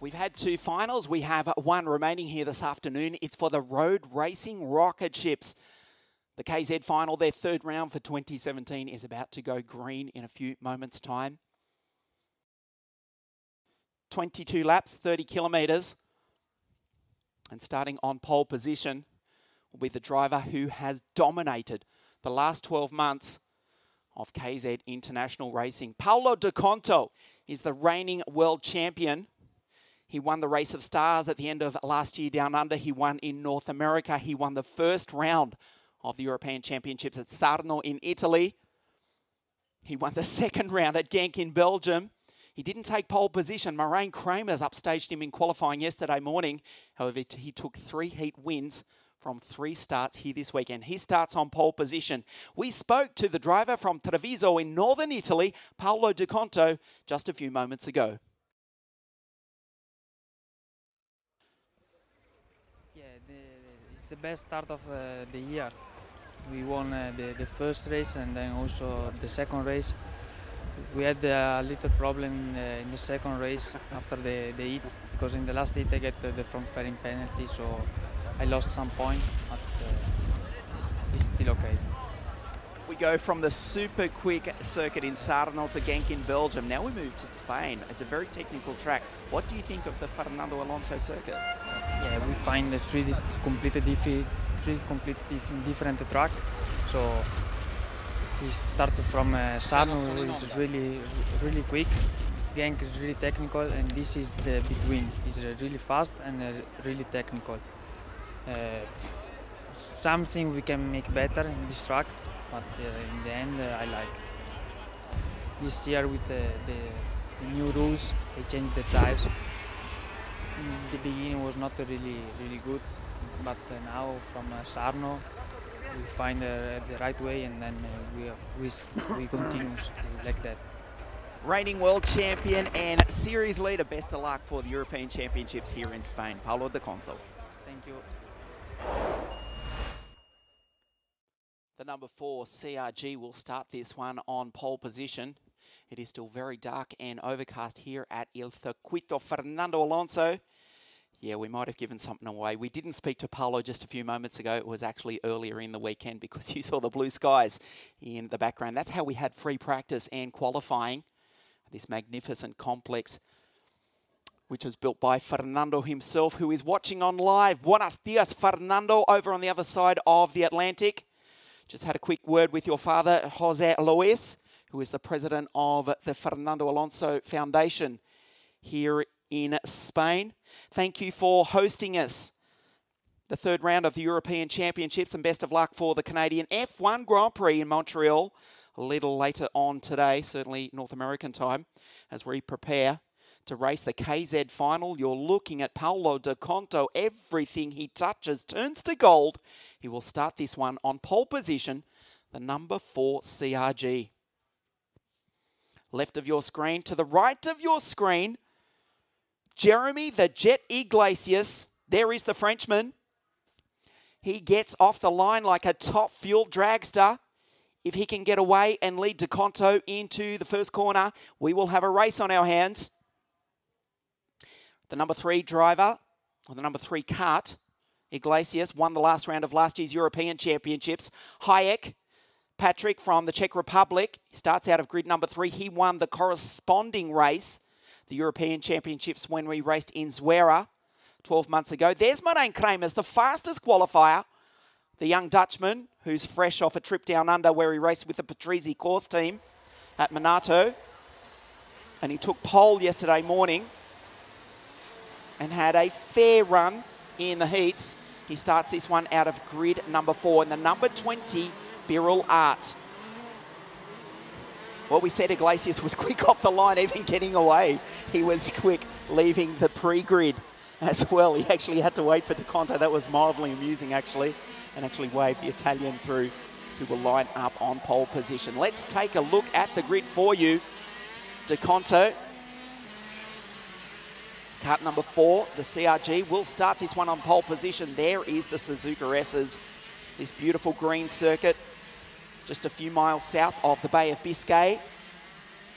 We've had two finals. We have one remaining here this afternoon. It's for the road racing rocket ships. The KZ final, their third round for 2017, is about to go green in a few moments' time. 22 laps, 30 kilometres. And starting on pole position will be the driver who has dominated the last 12 months of KZ International Racing. Paolo Di Conto is the reigning world champion. He won the Race of Stars at the end of last year down under. He won in North America. He won the first round of the European Championships at Sarno in Italy. He won the second round at Genk in Belgium. He didn't take pole position. Moraine Kramers upstaged him in qualifying yesterday morning. However, he took 3 heat wins from 3 starts here this weekend. He starts on pole position. We spoke to the driver from Treviso in northern Italy, Paolo Di Conto, just a few moments ago. It's the best start of the year. We won the first race and then also the second race. We had a little problem in the second race after the heat, because in the last heat I get the front fairing penalty, so I lost some point, but it's still okay. We go from the super quick circuit in Sarno to Genk in Belgium. Now we move to Spain. It's a very technical track. What do you think of the Fernando Alonso circuit? Yeah, we find the three completely different track. So we start from Sarno, is really quick. Genk is really technical, and this is the between. It's really fast and really technical. Something we can make better in this track, but in the end I like. This year with the new rules, they changed the tires. In the beginning was not really good, but now from Sarno we find the right way, and then we continue like that. Reigning world champion and series leader, best of luck for the European Championships here in Spain, Paolo Di Conto. Thank you. The number 4 CRG will start this one on pole position. It is still very dark and overcast here at El Circuito Fernando Alonso. Yeah, we might have given something away. We didn't speak to Paolo just a few moments ago. It was actually earlier in the weekend because you saw the blue skies in the background. That's how we had free practice and qualifying. This magnificent complex, which was built by Fernando himself, who is watching on live. Buenos dias, Fernando, over on the other side of the Atlantic. Just had a quick word with your father, Jose Luis, who is the president of the Fernando Alonso Foundation here in Spain. Thank you for hosting us. The third round of the European Championships, and best of luck for the Canadian F1 Grand Prix in Montreal a little later on today, certainly North American time, as we prepare to race the KZ final. You're looking at Paolo Di Conto. Everything he touches turns to gold. He will start this one on pole position, the number 4 CRG. Left of your screen, to the right of your screen, Jeremy the Jet Iglesias. There is the Frenchman. He gets off the line like a top fuel dragster. If he can get away and lead Di Conto into the first corner, we will have a race on our hands. The number 3 driver, or the number 3 Kart, Iglesias, won the last round of last year's European Championships. Hayek, Patrick from the Czech Republic, starts out of grid number 3. He won the corresponding race, the European Championships, when we raced in Zwiera 12 months ago. There's Moraine Kramers, the fastest qualifier, the young Dutchman, who's fresh off a trip down under where he raced with the Patrizi course team at Monato. And he took pole yesterday morning and had a fair run in the heats. He starts this one out of grid number 4 and the number 20, Birol Art. Well, we said Iglesias was quick off the line, even getting away. He was quick leaving the pre-grid as well. He actually had to wait for Di Conto. That was mildly amusing, actually, and actually waved the Italian through, who will line up on pole position. Let's take a look at the grid for you. Di Conto, Kart number 4, the CRG, will start this one on pole position. There is the Suzuka S's, this beautiful green circuit, just a few miles south of the Bay of Biscay.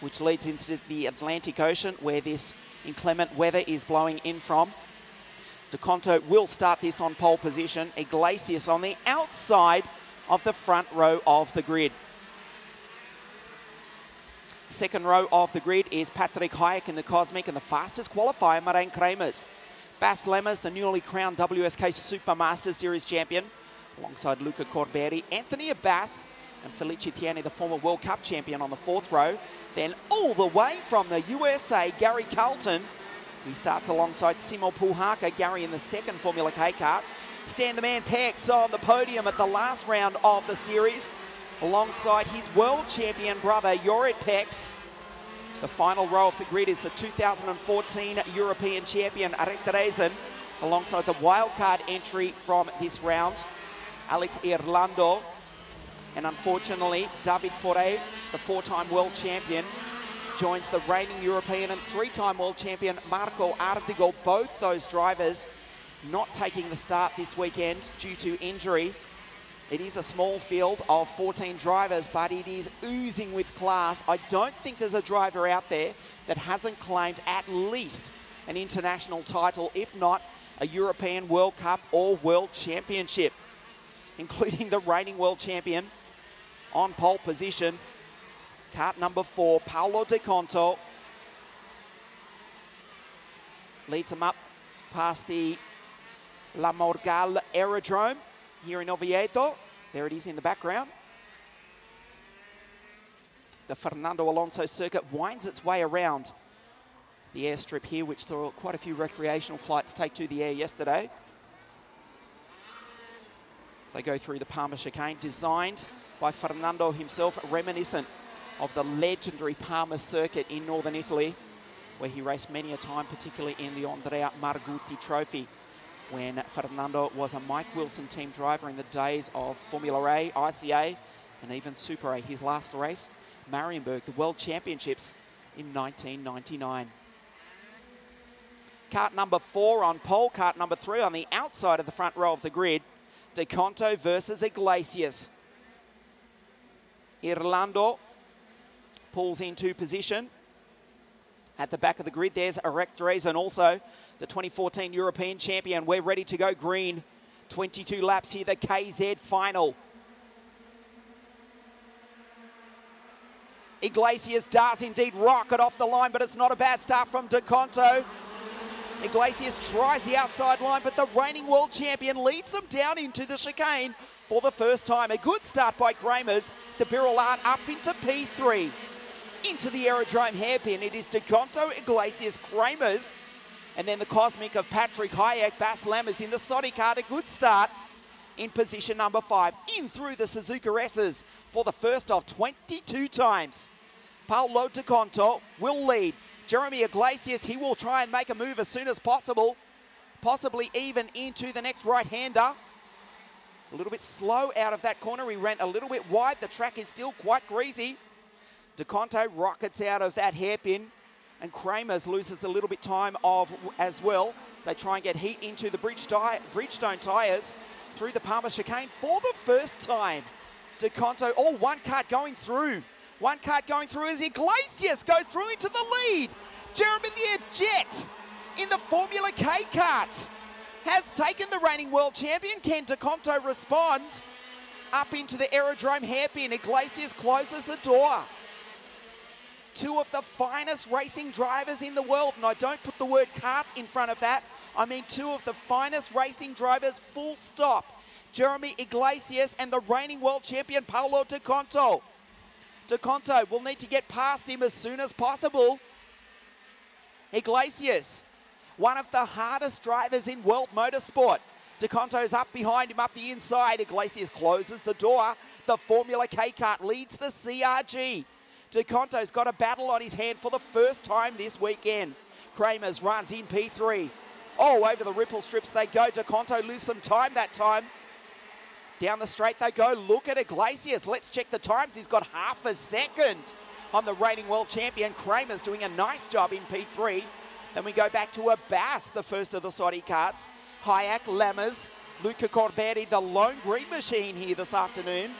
which leads into the Atlantic Ocean, where this inclement weather is blowing in from. DeConto will start this on pole position. Iglesias on the outside of the front row of the grid. Second row of the grid is Patrick Hayek in the Cosmic, and the fastest qualifier, Marijn Kremers. Bas Lemmers, the newly crowned WSK Supermaster Series champion, alongside Luca Corberi, Anthony Abbas, and Felice Tiani, the former World Cup champion, on the fourth row. Then all the way from the USA, Gary Carlton. He starts alongside Simo Puhaka. Gary in the second Formula K kart. Stan the Man Pex on the podium at the last round of the series, alongside his world champion brother, Jorrit Pex. The final row of the grid is the 2014 European champion, Aret Rezen, alongside the wildcard entry from this round, Alex Irlando. And unfortunately, David Foré, the four-time world champion, joins the reigning European and three-time world champion Marco Ardigo. Both those drivers not taking the start this weekend due to injury. It is a small field of 14 drivers, but it is oozing with class. I don't think there's a driver out there that hasn't claimed at least an international title, if not a European World Cup or World Championship, including the reigning world champion on pole position. Kart number 4, Paolo De Conto, leads him up past the La Morgal Aerodrome here in Oviedo. There it is in the background. The Fernando Alonso circuit winds its way around the airstrip here, which saw quite a few recreational flights take to the air yesterday. They go through the Palma chicane, designed by Fernando himself, reminiscent of the legendary Palma circuit in northern Italy, where he raced many a time, particularly in the Andrea Margutti Trophy, when Fernando was a Mike Wilson team driver in the days of Formula A, ICA, and even Super A. His last race, Marienburg, the World Championships in 1999. Kart number 4 on pole, kart number 3 on the outside of the front row of the grid. De Conto versus Iglesias. Irlando pulls into position. At the back of the grid, there's Aret Rezen, also the 2014 European champion. We're ready to go green. 22 laps here, the KZ final. Iglesias does indeed rocket off the line, but it's not a bad start from De Conto. Iglesias tries the outside line, but the reigning world champion leads them down into the chicane for the first time. A good start by Kremers. The Birolard up into P3. Into the aerodrome hairpin. It is De Conto, Iglesias, Kremers, and then the Cosmic of Patrick Hayek, Bas Lemmers in the Sodi kart. A good start in position number 5. In through the Suzuka S's for the first of 22 times. Paolo De Conto will lead. Jeremy Iglesias, he will try and make a move as soon as possible, possibly even into the next right-hander. A little bit slow out of that corner. He ran a little bit wide. The track is still quite greasy. De Conto rockets out of that hairpin, and Kremers loses a little bit time as well. So they try and get heat into the Bridgestone tyres through the Palma chicane for the first time. De Conto, one kart going through. One kart going through as Iglesias goes through into the lead. Jeremy Jet in the Formula K kart has taken the reigning world champion. Can De Conto respond? Up into the aerodrome hairpin. Iglesias closes the door. Two of the finest racing drivers in the world, and I don't put the word kart in front of that. I mean two of the finest racing drivers, full stop. Jeremy Iglesias and the reigning world champion, Paolo De Conto. De Conto will need to get past him as soon as possible. Iglesias, one of the hardest drivers in world motorsport. De Conto's up behind him, up the inside. Iglesias closes the door. The Formula K kart leads the CRG. De Conto's got a battle on his hand for the first time this weekend. Kremers runs in P3. Over the ripple strips they go. De Conto loses some time that time. Down the straight they go. Look at Iglesias. Let's check the times. He's got half a second on the reigning world champion. Kremers doing a nice job in P3. Then we go back to Abbas, the first of the Saudi karts. Hayek, Lemmers, Luca Corberi, the lone green machine here this afternoon.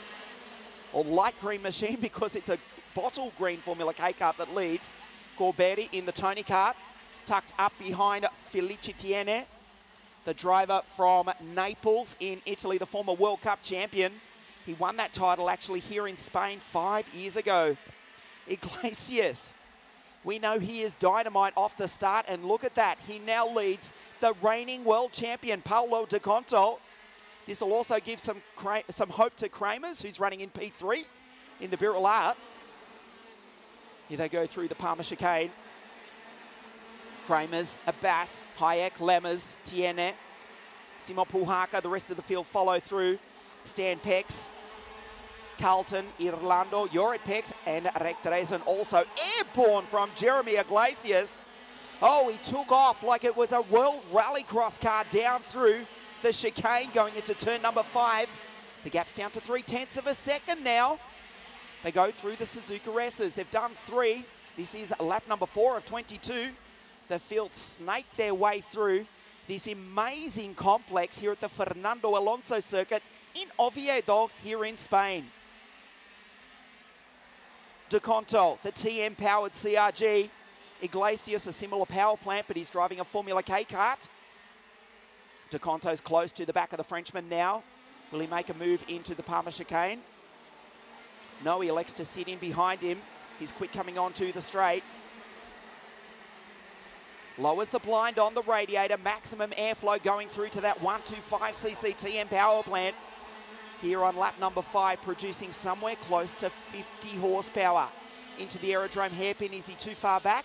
Or light green machine because it's a bottle green Formula K kart that leads. Gorbetti in the Tony kart, tucked up behind Felicitiene, the driver from Naples in Italy, the former World Cup champion. He won that title actually here in Spain 5 years ago. Iglesias, we know he is dynamite off the start, and look at that. He now leads the reigning world champion, Paolo De Conto. This will also give some hope to Kramers, who's running in P3 in the Birrell Art. Here they go through the Palmer chicane. Kramers, Abbas, Hayek, Lemmers, Tiene, Simo Puhaka, the rest of the field follow through. Stan Pex, Carlton, Irlando, Jorit Pex, and Rectresen also airborne from Jeremy Iglesias. Oh, he took off like it was a World Rallycross car down through the chicane going into turn number 5. The gap's down to 0.3 of a second now. They go through the Suzuka S's. They've done 3. This is lap number 4 of 22. The field snaked their way through this amazing complex here at the Fernando Alonso circuit in Oviedo here in Spain. De Conto, the TM-powered CRG. Iglesias, a similar power plant, but he's driving a Formula K kart. De Conto's close to the back of the Frenchman now. Will he make a move into the Palmer chicane? No, he elects to sit in behind him. He's quick coming onto the straight. Lowers the blind on the radiator. Maximum airflow going through to that 125cc TM power plant. Here on lap number 5, producing somewhere close to 50 horsepower. Into the aerodrome hairpin. Is he too far back?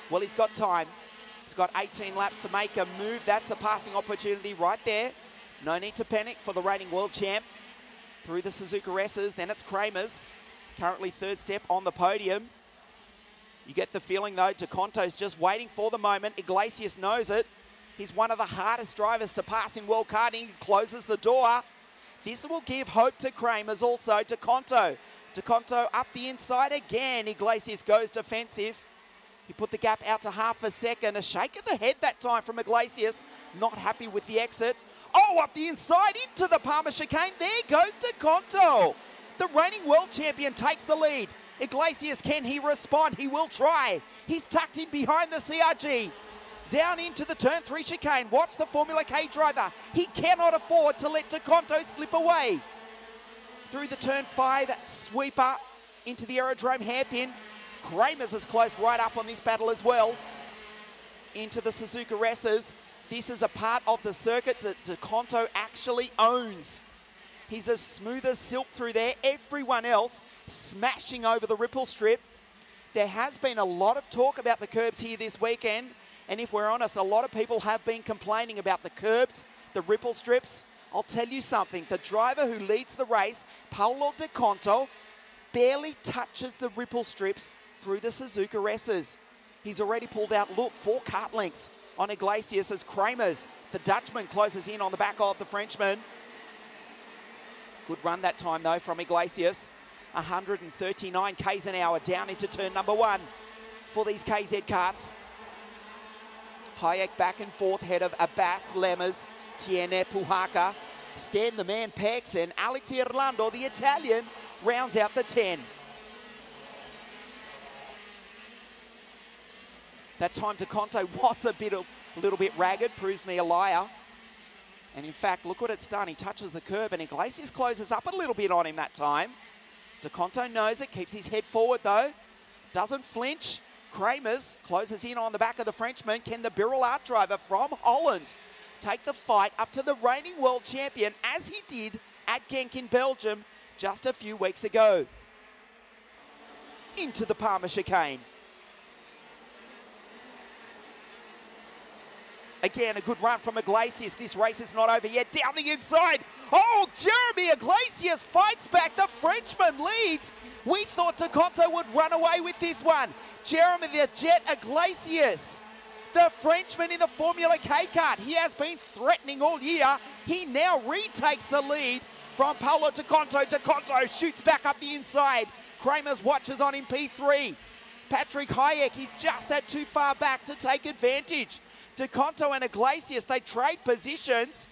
Well, he's got time. He's got 18 laps to make a move. That's a passing opportunity right there. No need to panic for the reigning world champ. Through the Suzuka S's, then it's Kramers. Currently 3rd step on the podium. You get the feeling, though, De Conto's just waiting for the moment. Iglesias knows it. He's one of the hardest drivers to pass in world karting. He closes the door. This will give hope to Kramers also. De Conto. De Conto up the inside again. Iglesias goes defensive. He put the gap out to half a second. A shake of the head that time from Iglesias. Not happy with the exit. Oh, up the inside into the Palmer chicane. There goes De Conto. The reigning world champion takes the lead. Iglesias, can he respond? He will try. He's tucked in behind the CRG. Down into the turn 3 chicane. Watch the Formula K driver. He cannot afford to let De Conto slip away. Through the turn 5 sweeper into the aerodrome hairpin. Kramers is close right up on this battle as well. Into the Suzuka S's. This is a part of the circuit that De Conto actually owns. He's as smooth as silk through there. Everyone else smashing over the ripple strip. There has been a lot of talk about the curbs here this weekend. And if we're honest, a lot of people have been complaining about the curbs, the ripple strips. I'll tell you something. The driver who leads the race, Paolo De Conto, barely touches the ripple strips through the Suzuka S's. He's already pulled out, look, 4 kart lengths on Iglesias as Kramers. The Dutchman closes in on the back of the Frenchman. Good run that time, though, from Iglesias. 139 k's an hour down into turn number 1 for these KZ karts. Hayek back and forth, head of Abbas, Lemmers, Tiene, Puhaka. Stan the man Pex, and Alex Irlando, the Italian, rounds out the 10. That time De Conto was a little bit ragged, proves me a liar. And in fact, look what it's done. He touches the curb and Iglesias closes up a little bit on him that time. De Conto knows it, keeps his head forward though. Doesn't flinch. Kramers closes in on the back of the Frenchman. Can the Birrell Art driver from Holland take the fight up to the reigning world champion as he did at Genk in Belgium just a few weeks ago? Into the Palmer chicane. Again, a good run from Iglesias. This race is not over yet. Down the inside. Oh, Jeremy Iglesias fights back. The Frenchman leads. We thought De Conto would run away with this one. Jeremy the Jet Iglesias, the Frenchman in the Formula K kart. He has been threatening all year. He now retakes the lead from Paolo De Conto. De Conto shoots back up the inside. Kramers watches on in P3. Patrick Hayek, he's just that too far back to take advantage. De Conto and Iglesias, they trade positions.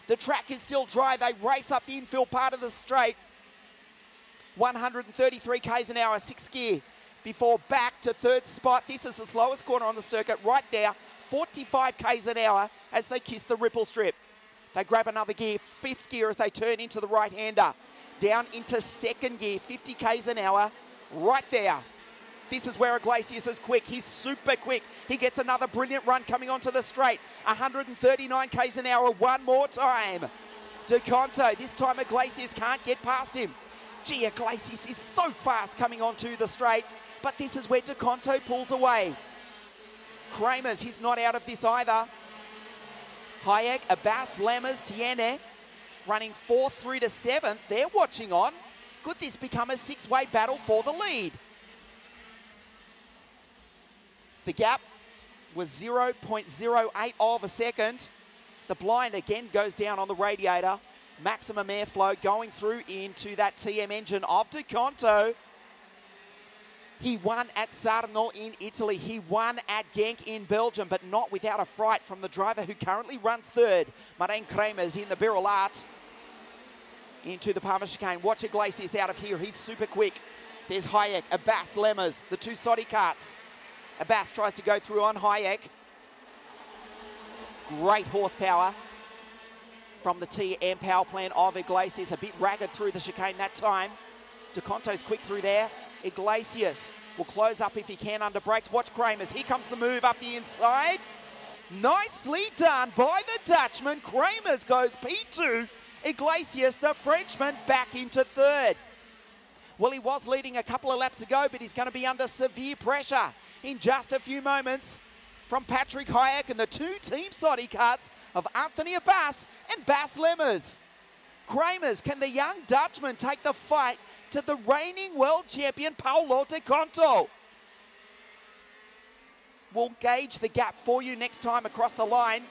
The track is still dry. They race up the infield part of the straight. 133 k's an hour, 6th gear, before back to 3rd spot. This is the slowest corner on the circuit right there. 45 k's an hour as they kiss the ripple strip. They grab another gear, 5th gear as they turn into the right-hander. Down into 2nd gear, 50 k's an hour, right there. This is where Iglesias is quick. He's super quick. He gets another brilliant run coming onto the straight. 139 k's an hour, one more time. DeConto, this time Iglesias can't get past him. Gee, Iglesias is so fast coming onto the straight, but this is where DeConto pulls away. Kramers, he's not out of this either. Hayek, Abbas, Lammers, Tiene, running 4th through to 7th. They're watching on. Could this become a 6-way battle for the lead? The gap was 0.08 of a second. The blind again goes down on the radiator. Maximum airflow going through into that TM engine of DeConto. He won at Sarno in Italy. He won at Genk in Belgium, but not without a fright from the driver who currently runs 3rd. Marijn Kramers in the Birrelat. Into the Palmer chicane. Watch Iglesias out of here. He's super quick. There's Hayek, Abbas, Lemmers, the 2 Soddy karts. Abbas tries to go through on Hayek. Great horsepower from the TM power plant of Iglesias. A bit ragged through the chicane that time. DeConto's quick through there. Iglesias will close up if he can under brakes. Watch Kramers. Here comes the move up the inside. Nicely done by the Dutchman. Kramers goes P2. Iglesias, the Frenchman, back into 3rd. Well, he was leading a couple of laps ago, but he's going to be under severe pressure in just a few moments from Patrick Hayek and the 2 team Soddy karts of Anthony Abbas and Bas Lemmers. Kramers, can the young Dutchman take the fight to the reigning world champion Paulo DeConto? We'll gauge the gap for you next time across the line.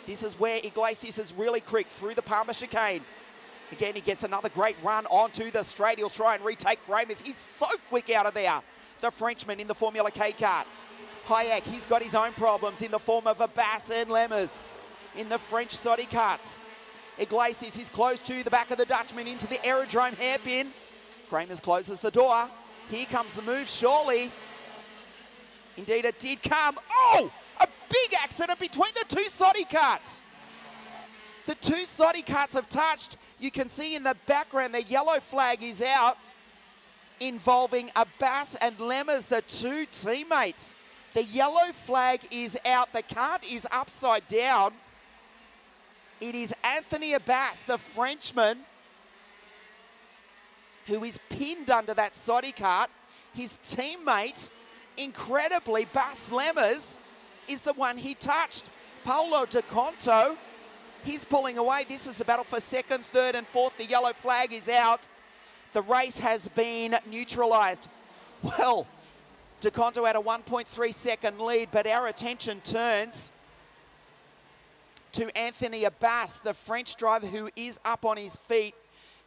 This is where Iglesias is really quick through the Palmer chicane. Again, he gets another great run onto the straight. He'll try and retake Kramers. He's so quick out of there. The Frenchman in the Formula K kart. Hayek, he's got his own problems in the form of Abbas and Lemmers in the French Soddy karts. Iglesias is close to the back of the Dutchman into the aerodrome hairpin. Kramers closes the door. Here comes the move, surely. Indeed, it did come. Oh, a big accident between the 2 Soddy karts. The 2 Soddy karts have touched. You can see in the background the yellow flag is out, involving Abbas and Lemmers, the 2 teammates. The yellow flag is out. The kart is upside down. It is Anthony Abbas, the Frenchman, who is pinned under that Soddy kart. His teammate, incredibly, Bas Lemmers, is the one he touched. Paulo DeConto, he's pulling away. This is the battle for 2nd, 3rd and 4th. The yellow flag is out. The race has been neutralised. Well, DeConto had a 1.3 second lead, but our attention turns to Anthony Abbas, the French driver who is up on his feet.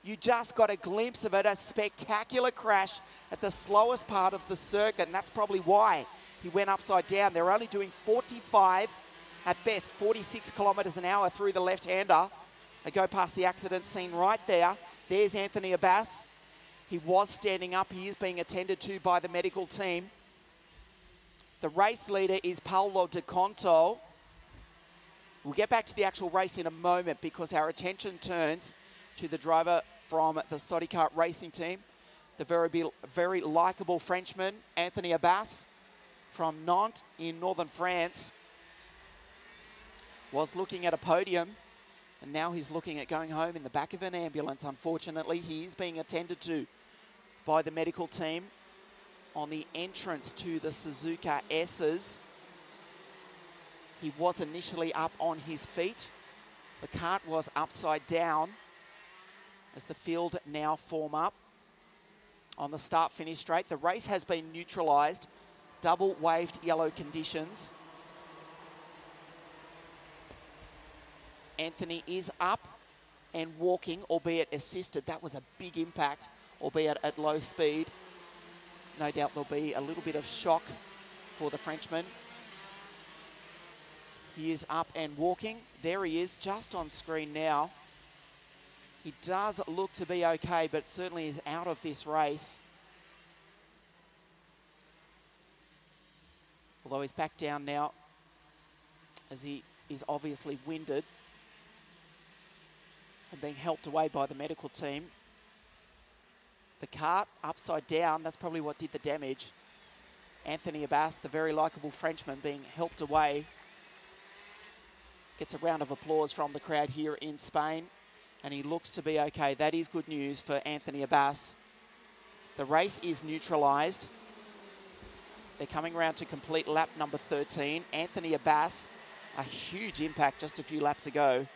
You just got a glimpse of it, a spectacular crash at the slowest part of the circuit, and that's probably why he went upside down. They're only doing 45, at best 46 kilometres an hour through the left-hander. They go past the accident scene right there. There's Anthony Abbas. He was standing up. He is being attended to by the medical team. The race leader is Paulo DeConto. We'll get back to the actual race in a moment because our attention turns to the driver from the Soddy kart racing team, the very likeable Frenchman, Anthony Abbas, from Nantes in northern France. Was looking at a podium, and now he's looking at going home in the back of an ambulance. Unfortunately, he is being attended to by the medical team on the entrance to the Suzuka S's. He was initially up on his feet. The kart was upside down as the field now form up on the start-finish straight. The race has been neutralised. Double waved yellow conditions. Anthony is up and walking, albeit assisted. That was a big impact, albeit at low speed. No doubt there'll be a little bit of shock for the Frenchman. He is up and walking. There he is, just on screen now. He does look to be okay, but certainly is out of this race. Although he's back down now, as he is obviously winded and being helped away by the medical team. The cart upside down, that's probably what did the damage. Anthony Abbas, the very likeable Frenchman, being helped away. Gets a round of applause from the crowd here in Spain, and he looks to be okay. That is good news for Anthony Abbas. The race is neutralised. They're coming around to complete lap number 13. Anthony Abbas, a huge impact just a few laps ago.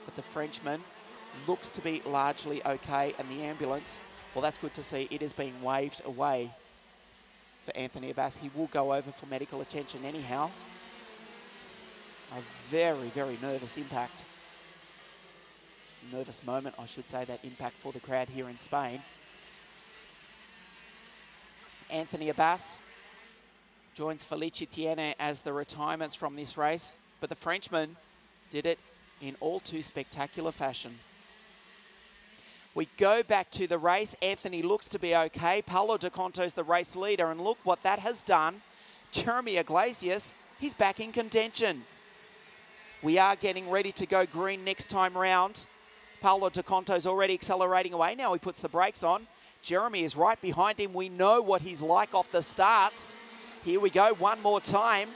But the Frenchman looks to be largely okay, and the ambulance, well, that's good to see. It is being waved away for Anthony Abbas. He will go over for medical attention anyhow. A very, very nervous impact. Nervous moment, I should say, that impact for the crowd here in Spain. Anthony Abbas joins Felice Tiene as the retirements from this race, but the Frenchman did it in all too spectacular fashion. We go back to the race. Anthony looks to be okay. Paulo De Conto's the race leader, and look what that has done. Jeremy Iglesias, he's back in contention. We are getting ready to go green next time round. Paulo De Conto's already accelerating away. Now he puts the brakes on. Jeremy is right behind him. We know what he's like off the starts. Here we go, one more time.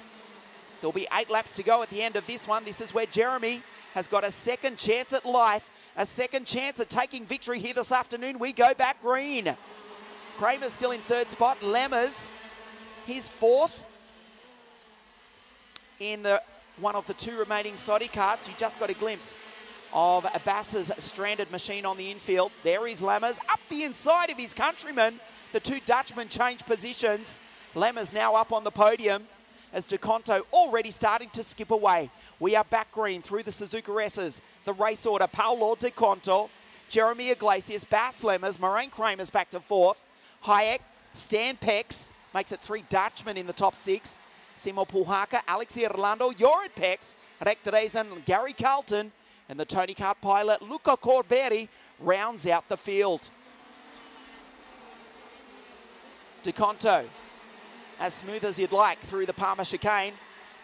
There'll be 8 laps to go at the end of this one. This is where Jeremy has got a second chance at life, a second chance at taking victory here this afternoon. We go back green. Kramer's still in 3rd spot. Lemmers, he's 4th in the one of the 2 remaining Soddy carts. You just got a glimpse of Abbas's stranded machine on the infield. There is Lammers up the inside of his countryman. The 2 Dutchmen change positions. Lammers now up on the podium as De Conto already starting to skip away. We are back green through the Suzuka S's. The race order, Paulo De Conto, Jeremy Iglesias, Bas Lammers, Moraine Kramer's back to 4th. Hayek, Stan Pex, makes it 3 Dutchmen in the top 6. Simo Puhaka, Alex Orlando, Jorrit Pex, Rek Dreesen, Gary Carlton, and the Tony Kart pilot, Luca Corberi, rounds out the field. De Conto, as smooth as you'd like through the Palmer chicane,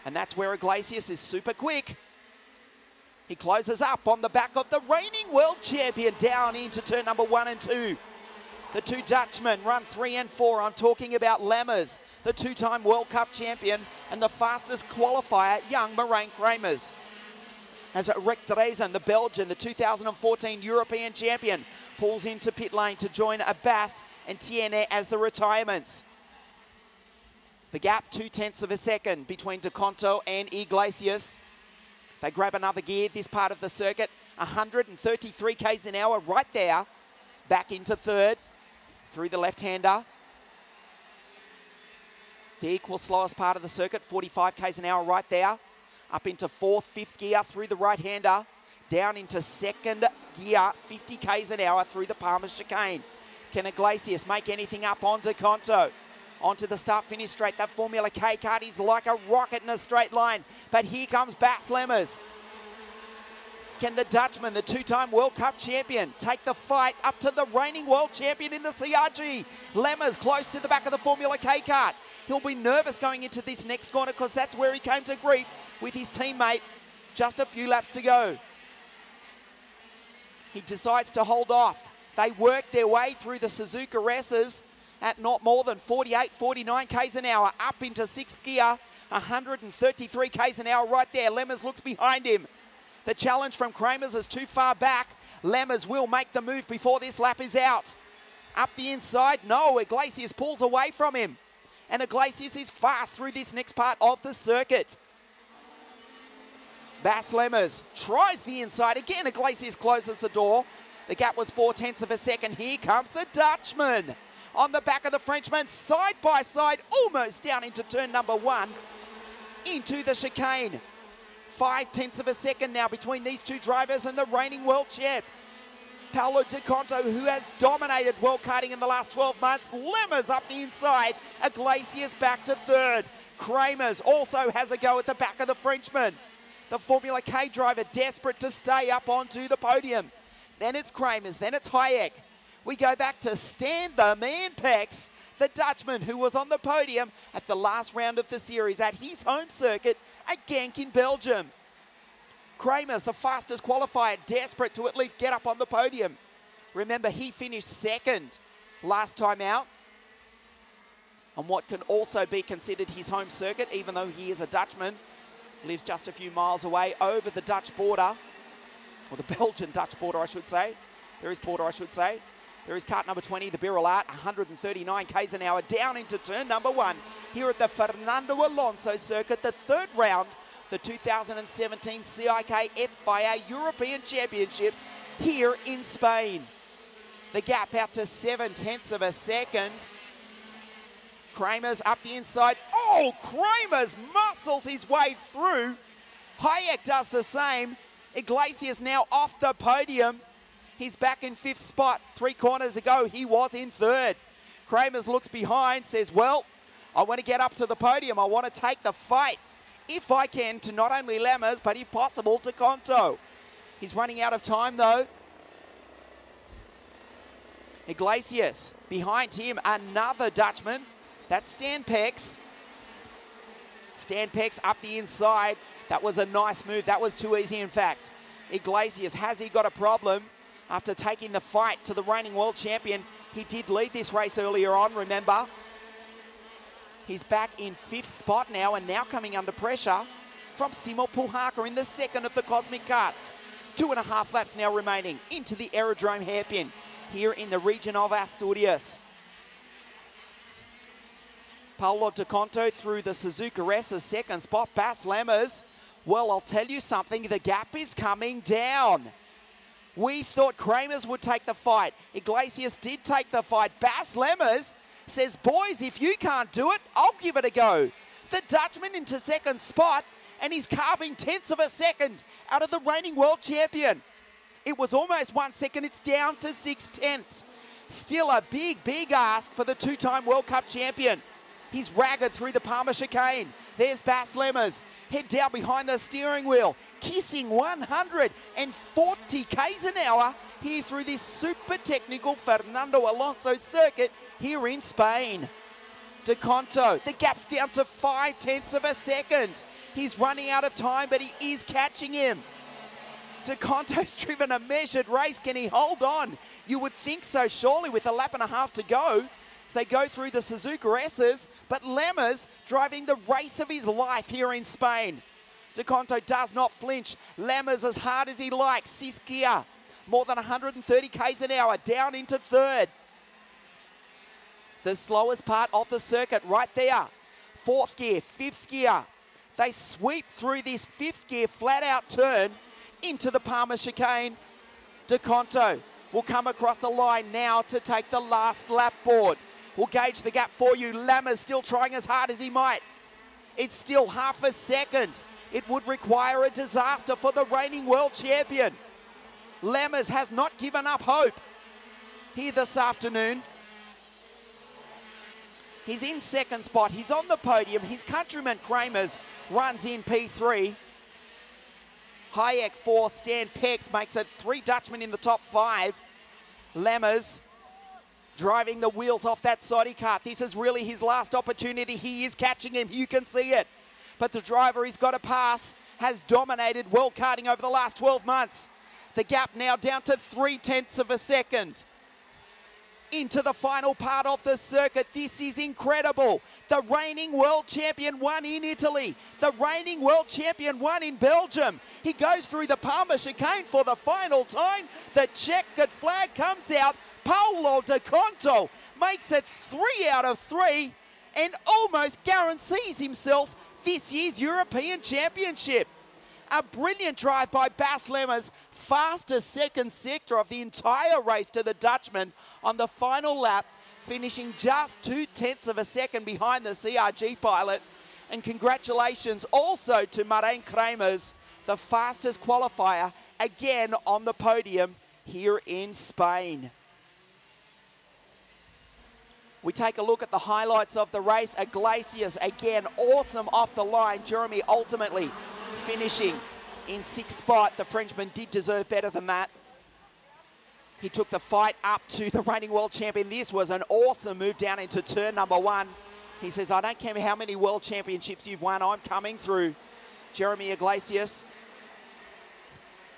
and that's where Iglesias is super quick. He closes up on the back of the reigning world champion down into turn number 1 and 2. The 2 Dutchmen run 3 and 4. I'm talking about Lammers, the 2-time World Cup champion and the fastest qualifier, young Moraine Kramers. As Rek Dreesen, the Belgian, the 2014 European champion, pulls into pit lane to join Abbas and Tiene as the retirements. The gap, 0.2 of a second between De Conto and Iglesias. They grab another gear, this part of the circuit, 133 k's an hour right there. Back into 3rd, through the left-hander. The equal slowest part of the circuit, 45 k's an hour right there. Up into 4th, 5th gear through the right-hander. Down into 2nd gear, 50 k's an hour through the Palmer chicane. Can Iglesias make anything up on De Conto? Onto the start-finish straight. That Formula K kart is like a rocket in a straight line. But here comes Bas Lammers. Can the Dutchman, the 2-time World Cup champion, take the fight up to the reigning world champion in the CRG? Lammers close to the back of the Formula K kart. He'll be nervous going into this next corner because that's where he came to grief with his teammate. Just a few laps to go. He decides to hold off. They work their way through the Suzuka S's at not more than 48, 49 k's an hour. Up into 6th gear, 133 k's an hour right there. Lammers looks behind him. The challenge from Kramers is too far back. Lammers will make the move before this lap is out. Up the inside, no, Iglesias pulls away from him. And Iglesias is fast through this next part of the circuit. Bas Lammers tries the inside. Again, Iglesias closes the door. The gap was 0.4 of a second. Here comes the Dutchman. On the back of the Frenchman, side by side, almost down into turn number 1. Into the chicane. 0.5 of a second now between these 2 drivers and the reigning world champ. Paulo De Conto, who has dominated world karting in the last 12 months. Lammers up the inside. Iglesias back to 3rd. Kramers also has a go at the back of the Frenchman. The Formula K driver desperate to stay up onto the podium. Then it's Kramers, then it's Hayek. We go back to Stan the Man Pex, the Dutchman who was on the podium at the last round of the series at his home circuit at Genk in Belgium. Kramers, the fastest qualifier, desperate to at least get up on the podium. Remember, he finished second last time out on what can also be considered his home circuit, even though he is a Dutchman. Lives just a few miles away over the Dutch border, or the Belgian-Dutch border, I should say. There is kart number 20, the Birol Art, 139 k's an hour, down into turn number 1 here at the Fernando Alonso circuit, the third round, the 2017 CIK FIA European Championships here in Spain. The gap out to 0.7 of a second. Kramers up the inside. Oh, Kramers muscles his way through. Hayek does the same. Iglesias now off the podium. He's back in 5th spot. 3 corners ago, he was in 3rd. Kramers looks behind, says, well, I want to get up to the podium. I want to take the fight, if I can, to not only Lammers, but if possible, to Conto. He's running out of time, though. Iglesias, behind him, another Dutchman. That's Stan Pex. Stan Pex up the inside. That was a nice move. That was too easy, in fact. Iglesias, has he got a problem? After taking the fight to the reigning world champion, he did lead this race earlier on, remember. He's back in 5th spot now, and now coming under pressure from Simo Puhaka in the second of the Cosmic Karts. 2.5 laps now remaining into the aerodrome hairpin here in the region of Asturias. Paulo De Conto through the Suzuka Ressa, second spot. Bas Lammers, well, I'll tell you something, the gap is coming down. We thought Kramers would take the fight. Iglesias did take the fight. Bas Lammers says, boys, if you can't do it, I'll give it a go. The Dutchman into second spot, and he's carving 0.1 of a second out of the reigning world champion. It was almost 1 second, it's down to 0.6. Still a big, big ask for the 2-time World Cup champion. He's ragged through the Palmer chicane. There's Bas Lammers, head down behind the steering wheel, kissing 140 k's an hour here through this super technical Fernando Alonso circuit here in Spain. De Conto, the gap's down to 0.5 of a second. He's running out of time, but he is catching him. De Conto's driven a measured race. Can he hold on? You would think so, surely, with 1.5 laps to go. They go through the Suzuka S's, but Lammers driving the race of his life here in Spain. De Conto does not flinch. Lammers as hard as he likes. Siskia, more than 130 k's an hour, down into 3rd. The slowest part of the circuit right there. 4th gear, 5th gear. They sweep through this 5th gear flat out turn into the Palmer chicane. De Conto will come across the line now to take the last lap board. We'll gauge the gap for you. Lammers still trying as hard as he might. It's still 0.5 second. It would require a disaster for the reigning world champion. Lammers has not given up hope here this afternoon. He's in second spot. He's on the podium. His countryman Kramers runs in P3. Hayek 4th. Stan Pex makes it 3 Dutchmen in the top 5. Lammers driving the wheels off that side kart. This is really his last opportunity. He is catching him. You can see it. But the driver he's got to pass has dominated world karting over the last 12 months. The gap now down to 0.3 of a second. Into the final part of the circuit. This is incredible. The reigning world champion won in Italy. The reigning world champion won in Belgium. He goes through the Palmer chicane for the final time. The checkered flag comes out. Paulo De Conto makes it 3 out of 3 and almost guarantees himself this year's European Championship. A brilliant drive by Bas Lammers, fastest second sector of the entire race to the Dutchman on the final lap, finishing just 0.2 of a second behind the CRG pilot. And congratulations also to Marijn Kramers, the fastest qualifier, again on the podium here in Spain. We take a look at the highlights of the race. Iglesias, again, awesome off the line. Jeremy ultimately finishing in 6th spot. The Frenchman did deserve better than that. He took the fight up to the reigning world champion. This was an awesome move down into turn number 1. He says, I don't care how many world championships you've won, I'm coming through. Jeremy Iglesias,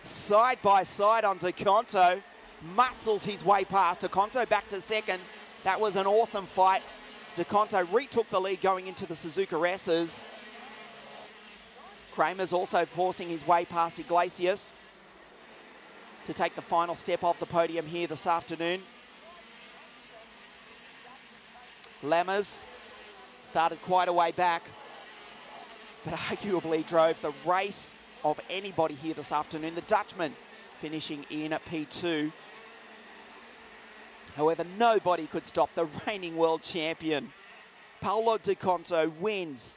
side by side on DeConto, muscles his way past. DeConto back to 2nd. That was an awesome fight. DeConto retook the lead going into the Suzuka S's. Kramer's also forcing his way past Iglesias to take the final step off the podium here this afternoon. Lammers started quite a way back, but arguably drove the race of anybody here this afternoon. The Dutchman finishing in at P2. However, nobody could stop the reigning world champion. Paolo DeConto wins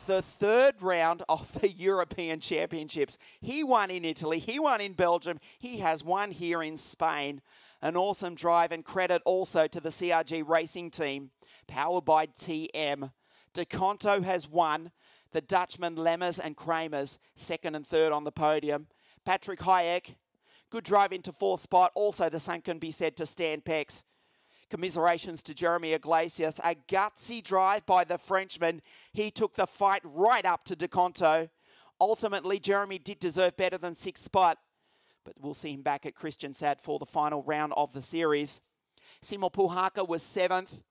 the 3rd round of the European Championships. He won in Italy, he won in Belgium, he has won here in Spain. An awesome drive, and credit also to the CRG racing team, powered by TM. DeConto has won. The Dutchman, Lammers and Kramers, 2nd and 3rd on the podium. Patrick Hayek, good drive into 4th spot. Also, the same can be said to Stan Pex. Commiserations to Jeremy Iglesias. A gutsy drive by the Frenchman. He took the fight right up to DeConto. Ultimately, Jeremy did deserve better than 6th spot, but we'll see him back at Kristianstad for the final round of the series. Simo Puhaka was 7th.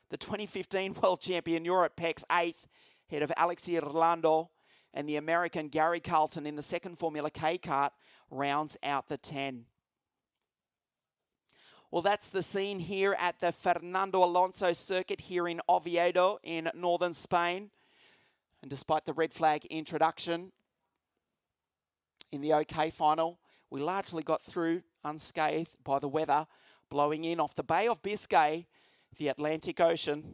The 2015 World Champion Europe Pex 8th, ahead of Alexi Orlando, and the American Gary Carlton in the 2nd Formula K Kart rounds out the 10. Well, that's the scene here at the Fernando Alonso circuit here in Oviedo in northern Spain. And despite the red flag introduction in the OK final, we largely got through unscathed by the weather blowing in off the Bay of Biscay, the Atlantic Ocean,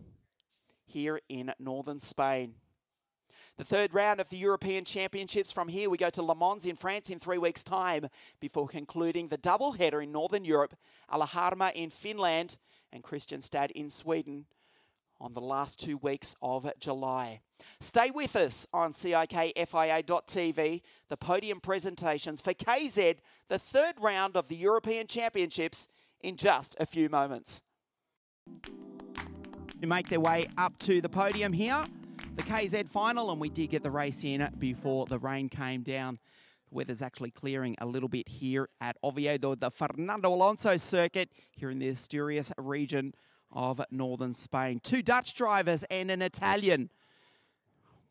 here in northern Spain. The 3rd round of the European Championships. From here, we go to Le Mans in France in 3 weeks' time before concluding the double header in Northern Europe, Alaharma in Finland and Kristianstad in Sweden on the last 2 weeks of July. Stay with us on CIKFIA.tv, the podium presentations for KZ, the 3rd round of the European Championships in just a few moments. To make their way up to the podium here, the KZ final, and we did get the race in before the rain came down. The weather's actually clearing a little bit here at Oviedo, the Fernando Alonso circuit here in the Asturias region of northern Spain. 2 Dutch drivers and an Italian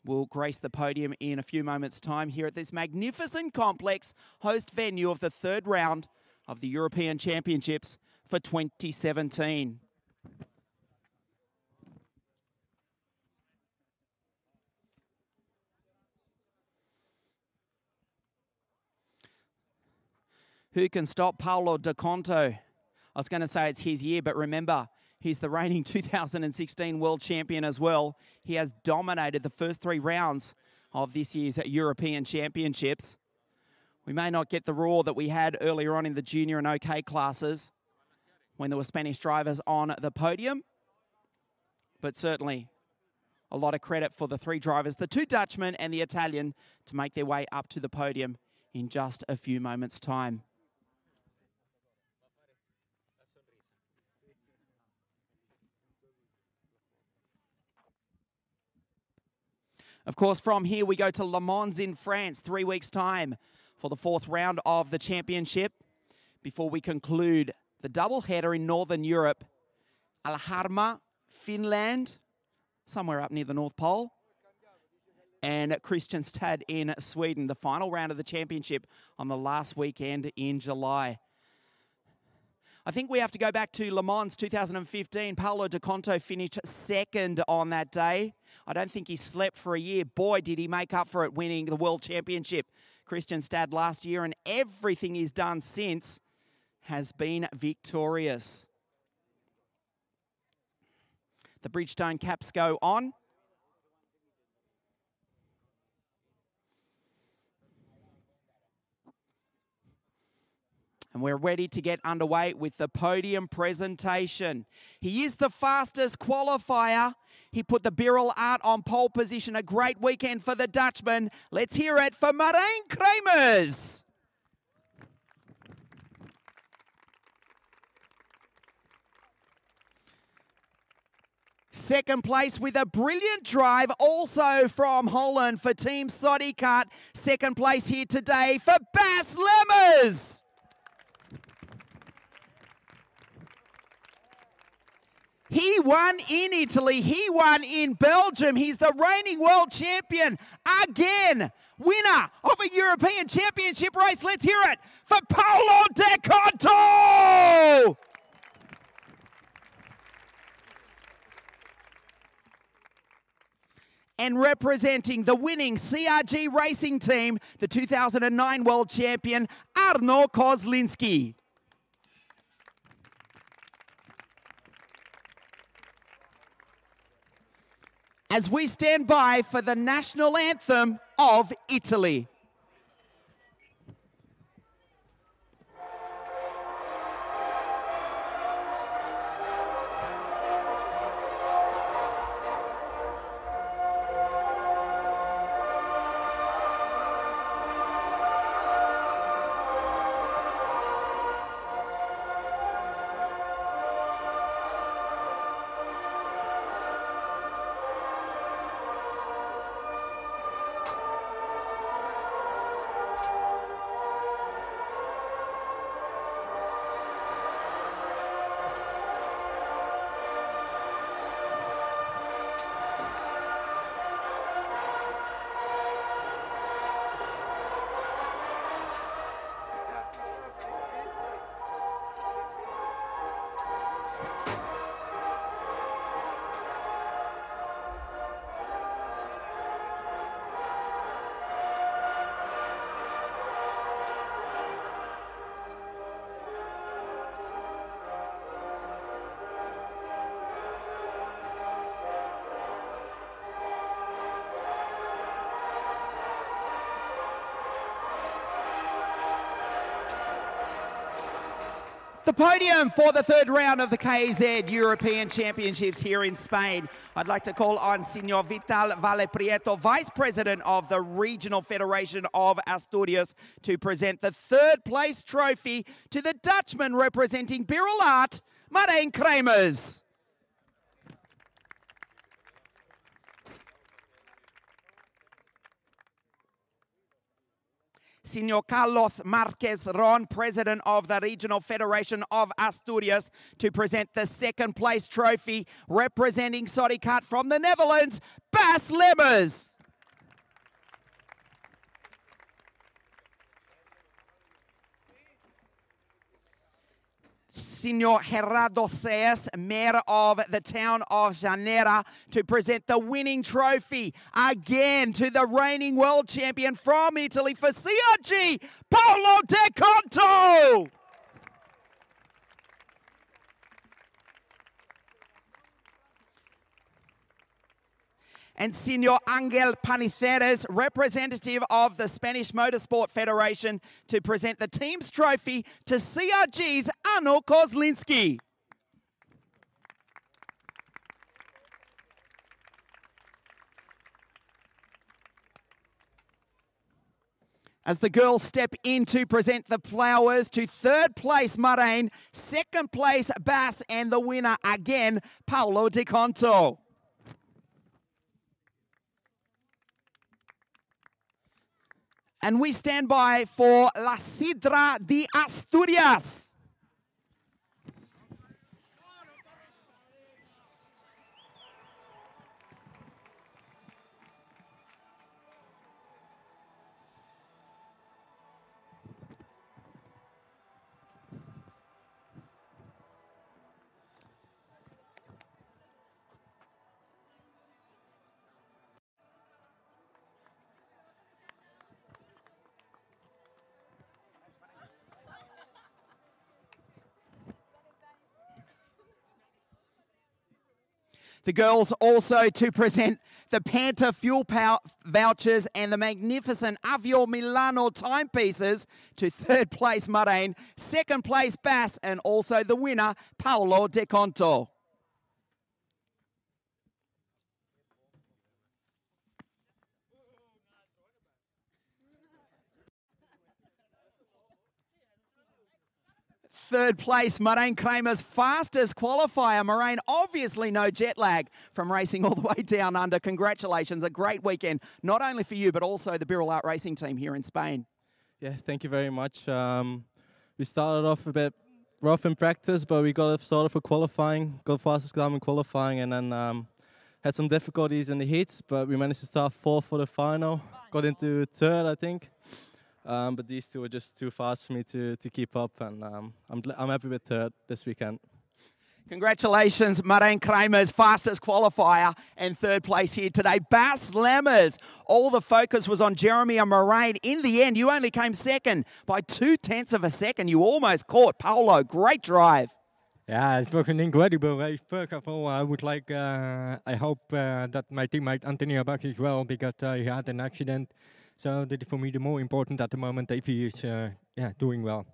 will grace the podium in a few moments' time here at this magnificent complex, host venue of the 3rd round of the European Championships for 2017. Who can stop Paolo DeConto? I was going to say it's his year, but remember, he's the reigning 2016 world champion as well. He has dominated the first 3 rounds of this year's European Championships. We may not get the roar that we had earlier on in the junior and OK classes when there were Spanish drivers on the podium, but certainly a lot of credit for the 3 drivers, the 2 Dutchmen and the Italian, to make their way up to the podium in just a few moments' time. Of course, from here we go to Le Mans in France, 3 weeks' time for the 4th round of the championship before we conclude the double header in Northern Europe. Alharma, Finland, somewhere up near the North Pole, and Kristianstad in Sweden, the final round of the championship on the last weekend in July. I think we have to go back to Le Mans 2015. Paolo DeConto finished 2nd on that day. I don't think he slept for a year. Boy, did he make up for it winning the World Championship, Kristianstad, last year, and everything he's done since has been victorious. The Bridgestone caps go on. And we're ready to get underway with the podium presentation. He is the fastest qualifier. He put the Birrell Art on pole position. A great weekend for the Dutchman. Let's hear it for Marijn Kremers. Second place with a brilliant drive, also from Holland for Team CIK. Second place here today for Bas Lemmers. He won in Italy, he won in Belgium. He's the reigning world champion again. Winner of a European Championship race. Let's hear it for Paolo De Conto. And representing the winning CRG racing team, the 2009 world champion, Arno Kozlinski. As we stand by for the national anthem of Italy. The podium for the third round of the KZ European Championships here in Spain. I'd like to call on Senor Vital Valeprieto, Vice President of the Regional Federation of Asturias, to present the third place trophy to the Dutchman representing Birrell Art, Marijn Kremers. Senor Carlos Marquez Ron, President of the Regional Federation of Asturias, to present the second place trophy representing CIK from the Netherlands, Bas Lemmers. Senor Gerardo Seas, Mayor of the town of Janera, to present the winning trophy again to the reigning world champion from Italy for CRG, Paolo De Conto. And Senor Angel Paniceres, representative of the Spanish Motorsport Federation, to present the team's trophy to CRG's Arno Kozlinski. As the girls step in to present the flowers to third place Marijn, second place Bas, and the winner again, Paolo De Conto. And we stand by for La Sidra de Asturias. The girls also to present the Panta fuel vouchers and the magnificent Avio Milano timepieces to third place Marijn, second place Bass, and also the winner Paolo De Conto. Third place, Marijn Kramer's fastest qualifier. Marijn, obviously no jet lag from racing all the way down under. Congratulations, a great weekend, not only for you, but also the Birrell Art Racing team here in Spain. Yeah, thank you very much. We started off a bit rough in practice, but we got started for qualifying, got fastest time in qualifying, and then had some difficulties in the heats, but we managed to start fourth for the final. Got into third, I think. But these two are just too fast for me to keep up, and I'm happy with third this weekend. Congratulations, Marijn Kramer's fastest qualifier and third place here today. Bas Lemmers, all the focus was on Jeremy and Marijn. In the end, you only came second by 0.2 of a second. You almost caught Paolo. Great drive. Yeah, it was an incredible race. First of all, I would like, I hope that my teammate Antonio back as well, because he had an accident. So that is for me the more important at the moment if he is doing well.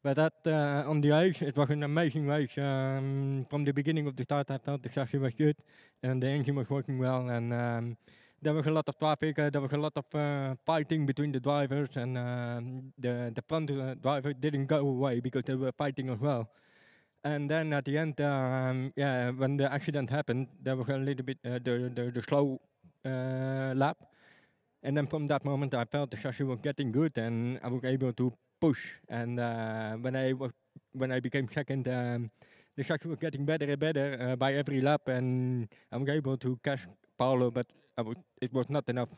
But that on the race, it was an amazing race. From the beginning of the start, I felt the chassis was good and the engine was working well. And there was a lot of traffic. There was a lot of fighting between the drivers, and the front driver didn't go away because they were fighting as well. And then at the end, when the accident happened, there was a little bit the slow lap. And then from that moment, I felt the chassis was getting good, and I was able to push. And when I became second, the chassis was getting better and better by every lap, and I was able to catch Paolo, but it was not enough.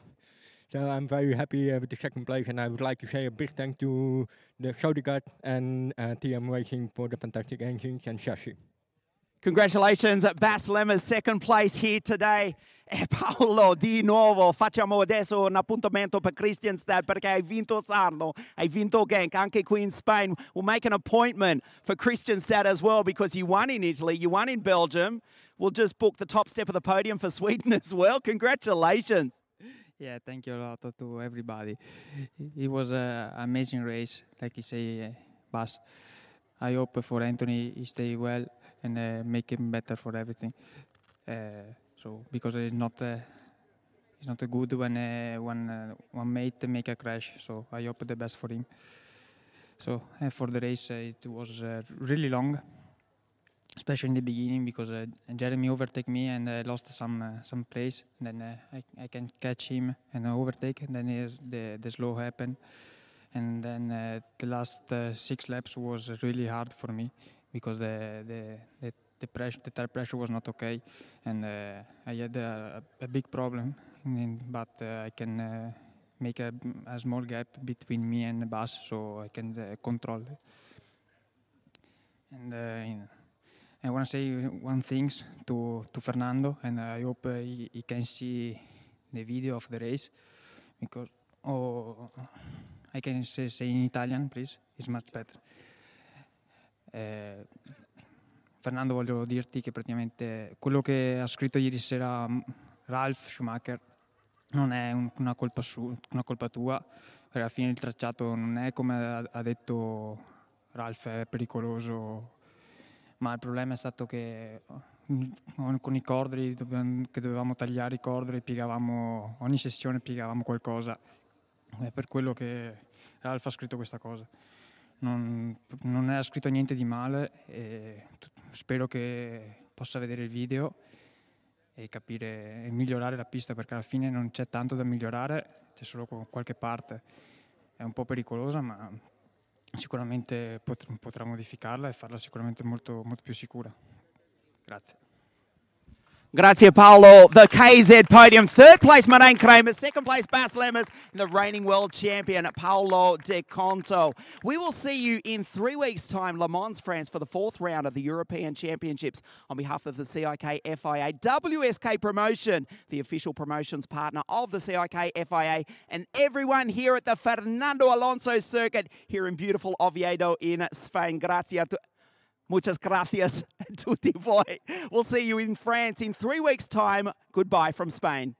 So I'm very happy with the second place, and I would like to say a big thank to the Kart and TM Racing for the fantastic engines and chassis. Congratulations, Bas Lemmers, second place here today. E Paolo, di nuovo, facciamo adesso un appuntamento per Kristianstad perché hai vinto Sarno, hai vinto Genk, anche qui in Spain. We'll make an appointment for Kristianstad as well because you won in Italy, you won in Belgium. We'll just book the top step of the podium for Sweden as well. Congratulations. Yeah, thank you a lot to everybody. It was an amazing race, like you say, Bas. I hope for Anthony he stay well and make him better for everything. So because it's not good when one mate make a crash. So I hope the best for him. So for the race it was really long, especially in the beginning because Jeremy overtake me and I lost some place. Then I can catch him and overtake. And then the slow happened. And then the last 6 laps was really hard for me because the tire pressure was not okay, and I had a big problem. But I can make a small gap between me and the bus, so I can control it. And I want to say one thing to Fernando, and I hope he can see the video of the race because I can say in Italian, please. It's much better. Fernando, voglio dirti che praticamente quello che ha scritto ieri sera Ralf Schumacher non è una colpa tua, perché alla fine il tracciato non è come ha detto Ralf, è pericoloso, ma il problema è stato che con i cordoli che dovevamo tagliare i cordoli, ogni sessione piegavamo qualcosa. È per quello che Ralf ha scritto questa cosa. Non ha scritto niente di male e spero che possa vedere il video e capire e migliorare la pista, perché alla fine non c'è tanto da migliorare, c'è solo qualche parte. È un po' pericolosa, ma sicuramente potrà modificarla e farla sicuramente molto, molto più sicura. Grazie. Grazie Paolo. The KZ podium. Third place Marijn Kramer. Second place Bas Lemmers. And the reigning world champion Paolo De Conto. We will see you in 3 weeks' time, Le Mans, France, for the 4th round of the European Championships. On behalf of the CIK FIA, WSK Promotion, the official promotions partner of the CIK FIA, and everyone here at the Fernando Alonso circuit here in beautiful Oviedo in Spain. Grazie. Muchas gracias. Tutti voi. We'll see you in France in 3 weeks' time. Goodbye from Spain.